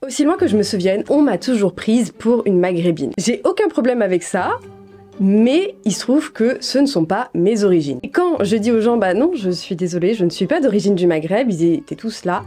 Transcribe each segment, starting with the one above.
Aussi loin que je me souvienne, on m'a toujours prise pour une maghrébine. J'ai aucun problème avec ça, mais il se trouve que ce ne sont pas mes origines. Et quand je dis aux gens, bah non, je suis désolée, je ne suis pas d'origine du Maghreb, ils étaient tous là.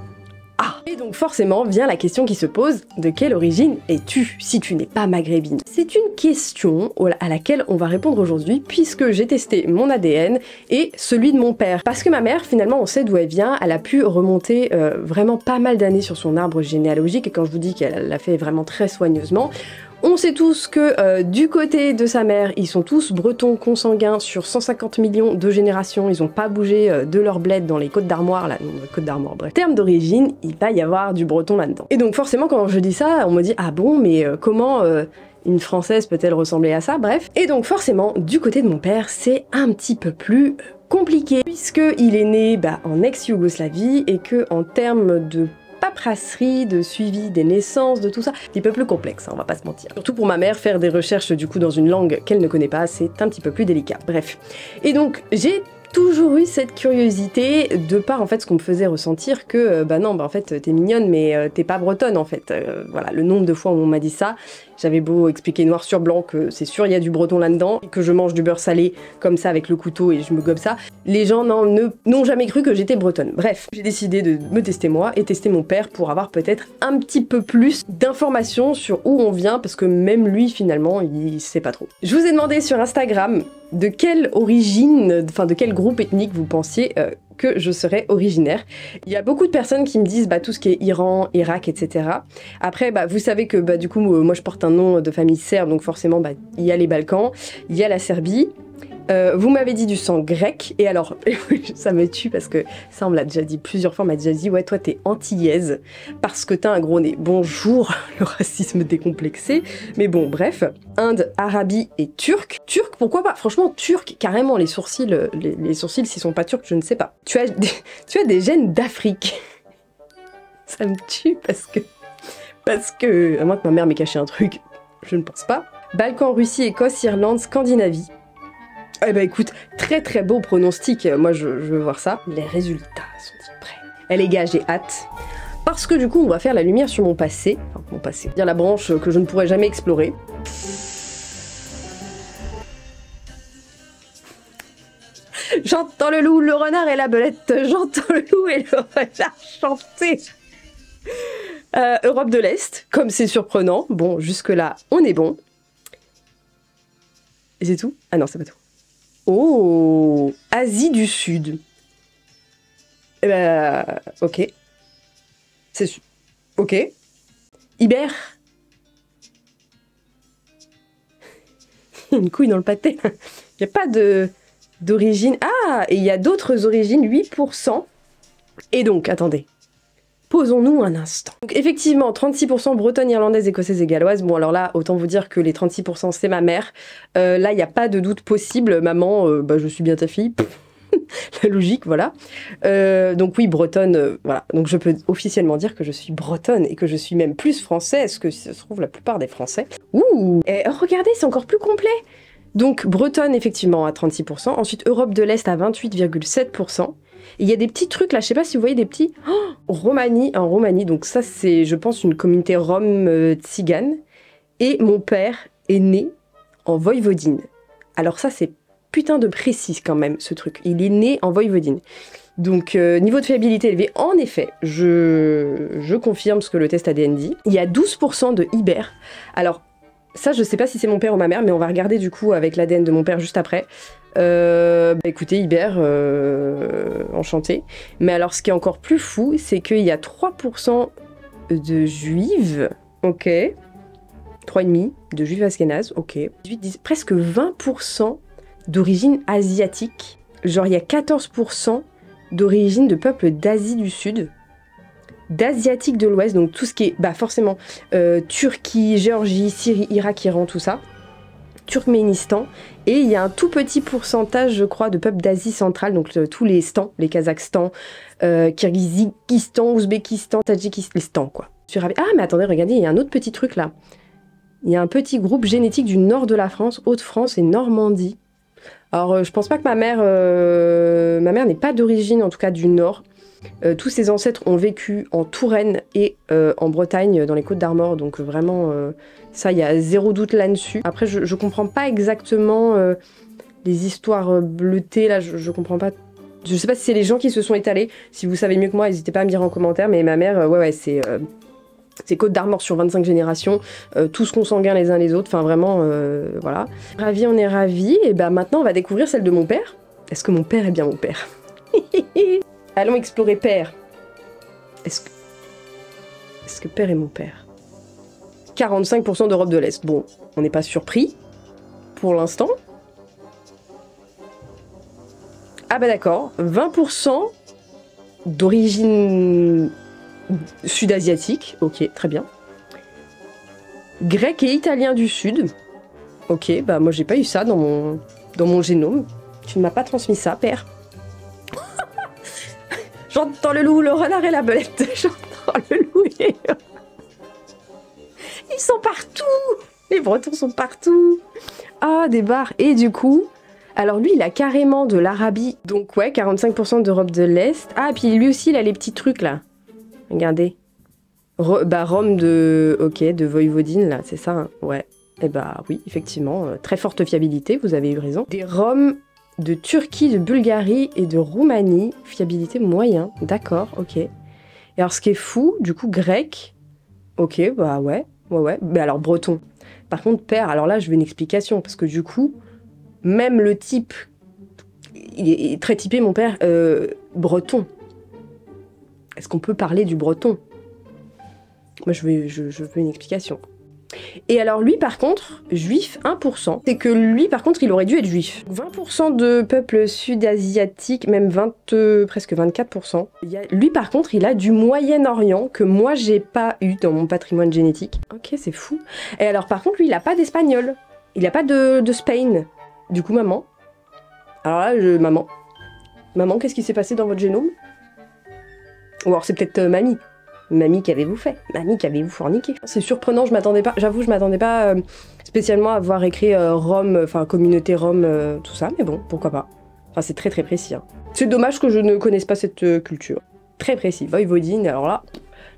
Ah. Et donc forcément vient la question qui se pose, de quelle origine es-tu si tu n'es pas maghrébine? C'est une question à laquelle on va répondre aujourd'hui puisque j'ai testé mon ADN et celui de mon père. Parce que ma mère, finalement, on sait d'où elle vient, elle a pu remonter vraiment pas mal d'années sur son arbre généalogique et quand je vous dis qu'elle l'a fait vraiment très soigneusement, on sait tous que du côté de sa mère, ils sont tous bretons consanguins sur 150 millions de générations, ils ont pas bougé de leur bled dans les Côtes d'Armoire, là, non, Côtes d'Armoire, bref. En termes d'origine, il va y avoir du breton là-dedans. Et donc forcément quand je dis ça, on me dit ah bon mais comment une française peut-elle ressembler à ça, bref. Et donc forcément, du côté de mon père, c'est un petit peu plus compliqué, puisqu'il est né en ex-Yougoslavie et que en termes de paperasserie, de suivi des naissances, de tout ça, un petit peu plus complexe, hein, on va pas se mentir. Surtout pour ma mère, faire des recherches du coup dans une langue qu'elle ne connaît pas, c'est un petit peu plus délicat. Bref. Et donc, j'ai toujours eu cette curiosité de par en fait ce qu'on me faisait ressentir que non en fait t'es mignonne mais t'es pas bretonne en fait. Voilà, le nombre de fois où on m'a dit ça, j'avais beau expliquer noir sur blanc que c'est sûr il y a du breton là-dedans, que je mange du beurre salé comme ça avec le couteau et je me gobe ça, les gens n'ont jamais cru que j'étais bretonne. Bref, j'ai décidé de me tester moi et tester mon père pour avoir peut-être un petit peu plus d'informations sur où on vient parce que même lui finalement il sait pas trop. Je vous ai demandé sur Instagram de quelle origine, enfin de quel groupe ethnique vous pensiez que je serais originaire. Il y a beaucoup de personnes qui me disent tout ce qui est Iran, Irak, etc. Après, vous savez que du coup, moi je porte un nom de famille serbe, donc forcément, il y a les Balkans, il y a la Serbie. Vous m'avez dit du sang grec, et alors, ça me tue parce que ça on me l'a déjà dit plusieurs fois, on m'a déjà dit ouais toi t'es antillaise parce que t'as un gros nez. Bonjour le racisme décomplexé, mais bon bref. Inde, Arabie et Turc. Turc, pourquoi pas? Franchement Turc, carrément les sourcils, les sourcils s'ils sont pas turcs je ne sais pas. Tu as des gènes d'Afrique. Ça me tue parce que, à moins que ma mère m'ait caché un truc, je ne pense pas. Balkans, Russie, Écosse, Irlande, Scandinavie. Eh ben écoute, très très beau pronostic, moi je veux voir ça. Les résultats sont-ils prêts? Eh les gars, j'ai hâte. Parce que du coup, on va faire la lumière sur mon passé. Enfin, mon passé. C'est-à-dire la branche que je ne pourrais jamais explorer. J'entends le loup, le renard et la belette. J'entends le loup et le renard chanter. Europe de l'Est, comme c'est surprenant. Bon, jusque-là, on est bon. Et c'est tout? Ah non, c'est pas tout. Oh, Asie du Sud. Eh ben, ok. C'est... Ok. Iber. Une couille dans le pâté. Il n'y a pas d'origine... Ah, et il y a d'autres origines, 8%. Et donc, attendez. Posons-nous un instant. Donc effectivement, 36% bretonne, irlandaise, écossaise et galloise. Bon alors là, autant vous dire que les 36% c'est ma mère. Là, il n'y a pas de doute possible. Maman, je suis bien ta fille. La logique, voilà. Donc oui, bretonne, voilà. Donc je peux officiellement dire que je suis bretonne et que je suis même plus française que se trouve la plupart des Français. Ouh. Et regardez, c'est encore plus complet. Donc bretonne effectivement à 36%. Ensuite Europe de l'Est à 28,7%. Il y a des petits trucs là, je sais pas si vous voyez des petits... Oh, Roumanie, en Roumanie, donc ça c'est, je pense, une communauté rome tzigane. Et mon père est né en Voïvodine. Alors ça c'est putain de précis quand même, ce truc. Il est né en Voïvodine. Donc niveau de fiabilité élevé, en effet, je confirme ce que le test ADN dit. Il y a 12% de Iber. Alors ça je sais pas si c'est mon père ou ma mère, mais on va regarder du coup avec l'ADN de mon père juste après. Écoutez, Iber, enchanté. Mais alors, ce qui est encore plus fou, c'est qu'il y a 3% de juives, ok. 3,5% de juives ashkénazes, ok. 18, presque 20% d'origine asiatique. Genre, il y a 14% d'origine de peuples d'Asie du Sud. D'Asiatique de l'Ouest, donc tout ce qui est, forcément, Turquie, Géorgie, Syrie, Irak, Iran, tout ça. Turkménistan, et il y a un tout petit pourcentage, je crois, de peuples d'Asie centrale, donc tous les stans, les Kazakhstan, Kirghizistan, Ouzbékistan, Tadjikistan, quoi. Ah, mais attendez, regardez, il y a un autre petit truc là. Il y a un petit groupe génétique du nord de la France, Hauts-de-France et Normandie. Alors, je pense pas que ma mère n'est pas d'origine, en tout cas du nord. Tous ses ancêtres ont vécu en Touraine et en Bretagne, dans les Côtes d'Armor, donc vraiment, ça, il y a zéro doute là-dessus. Après, je comprends pas exactement les histoires bleutées, là, je comprends pas. Je sais pas si c'est les gens qui se sont étalés. Si vous savez mieux que moi, n'hésitez pas à me dire en commentaire, mais ma mère, ouais, c'est Côtes d'Armor sur 25 générations, tous consanguins les uns les autres, enfin vraiment, voilà. Ravis, on est ravis, et bah maintenant on va découvrir celle de mon père. Est-ce que mon père est bien mon père? Allons explorer père. Est-ce que père est mon père? 45% d'Europe de l'Est. Bon, on n'est pas surpris, pour l'instant. Ah bah d'accord, 20% d'origine sud-asiatique, ok, très bien. Grec et italien du sud, ok, bah moi j'ai pas eu ça dans mon génome. Tu ne m'as pas transmis ça, père. J'entends le loup, le renard et la belette. J'entends le loup et... Ils sont partout. Les Bretons sont partout. Ah, des bars. Et du coup... Alors lui, il a carrément de l'Arabie. Donc ouais, 45% d'Europe de l'Est. Ah, puis lui aussi, il a les petits trucs, là. Regardez. Rome de... Ok, de Voïvodine, là, c'est ça, hein. Ouais. Eh bah oui, effectivement, très forte fiabilité, vous avez eu raison. Des Roms de Turquie, de Bulgarie et de Roumanie. Fiabilité moyen, d'accord, ok. Et alors ce qui est fou, du coup, grec. Ok, bah ouais. Mais alors breton. Par contre, père, alors là, je veux une explication, parce que du coup... Même le type, il est très typé, mon père, breton. Est-ce qu'on peut parler du breton? Moi, je veux une explication. Et alors lui, par contre, juif, 1%. C'est que lui, par contre, il aurait dû être juif. 20% de peuple sud-asiatique, même presque 24%. Lui, par contre, il a du Moyen-Orient que moi, j'ai pas eu dans mon patrimoine génétique. Ok, c'est fou. Et alors, par contre, lui, il a pas d'espagnol. Il a pas de Spain. Du coup, maman. Alors là, maman. Maman, qu'est-ce qui s'est passé dans votre génome? Ou alors c'est peut-être mamie. Mamie, qu'avez-vous fait? Mamie, qu'avez-vous forniqué? C'est surprenant, je m'attendais pas, j'avoue, je m'attendais pas spécialement à voir écrit Rome, enfin communauté Rome, tout ça, mais bon, pourquoi pas. Enfin, c'est très très précis. Hein. C'est dommage que je ne connaisse pas cette culture. Très précis. Voïvodine, alors là...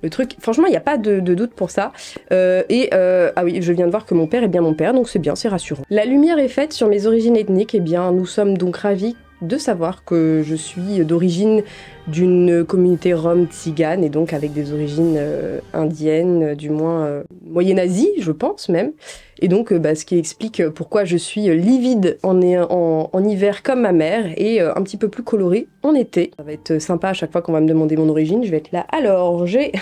Le truc, franchement, il n'y a pas de doute pour ça. Ah oui, je viens de voir que mon père est bien mon père, donc c'est bien, c'est rassurant. La lumière est faite sur mes origines ethniques, et bien nous sommes donc ravis de savoir que je suis d'origine d'une communauté rome tzigane, et donc avec des origines indiennes, du moins moyen-Asie, je pense même. Et donc, ce qui explique pourquoi je suis livide en hiver comme ma mère, et un petit peu plus colorée en été. Ça va être sympa à chaque fois qu'on va me demander mon origine, je vais être là. Alors, j'ai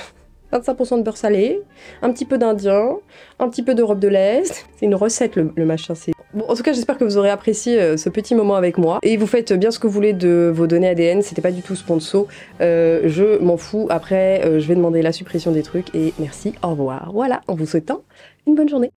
25% de beurre salé, un petit peu d'Indien, un petit peu d'Europe de l'Est. C'est une recette, le machin, c'est... Bon, en tout cas, j'espère que vous aurez apprécié ce petit moment avec moi. Et vous faites bien ce que vous voulez de vos données ADN, c'était pas du tout sponsor. Je m'en fous. Après, je vais demander la suppression des trucs. Et merci, au revoir. Voilà, en vous souhaitant une bonne journée.